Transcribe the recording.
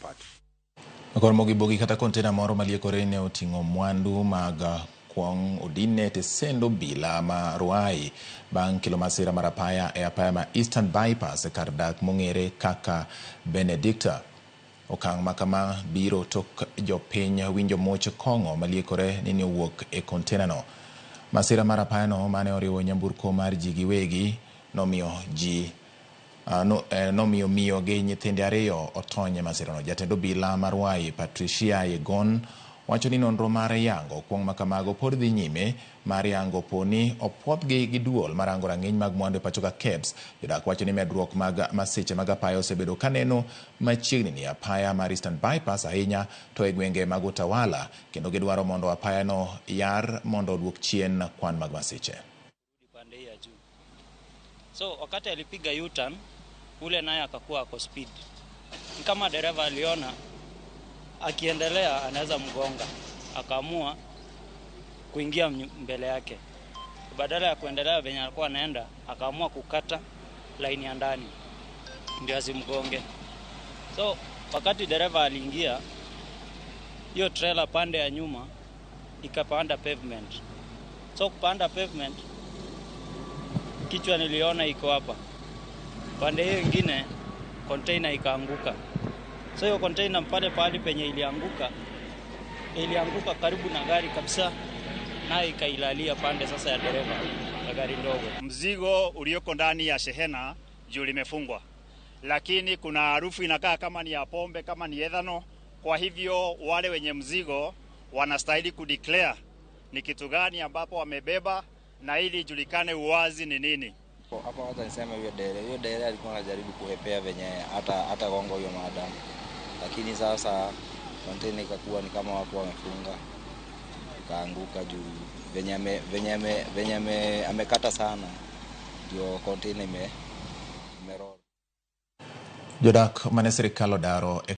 part. Kormogi bogi kata kontena moro maliekore ne oting'o mwandu mag kuong odine tesendo bila ma Ruai bang' kilo masira mar apaya e apaya ma Eastern Bypass kar dak mong'ere kaka Benedicta. Okang' makama biro tok jopiny winjo much kong'o maliekore ni owuok e kontena no. Masira mar apaya no mane oriwo nyamburko mar ji giwegi nomiyo miyo gi nyithinde ariyo otony e masirano. Jatend obila mar Ruai Patricia Yegon wacho ni nonro mar yango kuong' makamago pod dhi nyime mar yango poni opuodhgi gi duol marango rang'iny mag mwandu e pachoka KEBS. Jodak wacho ni medruok mag masiche mag apaya osebedo kaneno machiegni ni apaya mar Eastern Bypass ahinya to e gwenge mag Utawala, kendo gidwaro mondo apaya no yar mondo oduok chien kwan mag masiche. So wakati alipiga U-turn ule naye akakuwa kwa speed. Kama dereva aliona akiendelea anaweza mgonga, akaamua kuingia mbele yake. Badala ya kuendelea venye alikuwa anaenda, akaamua kukata line ya ndani ndio asimgonge. So wakati dereva aliingia, hiyo trailer pande ya nyuma ikapanda pavement. So kupanda pavement, kichwa niliona iko hapa. Pande hiyo nyingine container ikaanguka. So hiyo container pale penye ilianguka karibu na gari kabisa, na ikailalia pande sasa ya dereva ya gari ndogo. Mzigo ulioko ndani ya shehena juu limefungwa, lakini kuna harufu inakaa kama ni ya pombe, kama ni ethanol. Kwa hivyo wale wenye mzigo wanastahili kudeclare ni kitu gani ambapo wamebeba na ili julikane uwazi ni nini. Hapa hata nisema hiyo dere alikuwa anajaribu kuhepea venye hata gongo hiyo maadamu. Lakini sasa container ikakuwa ni kama watu wamefunga, ikaanguka juu venye amekata sana ndio container imeroll. Jodak mane sirikal odaro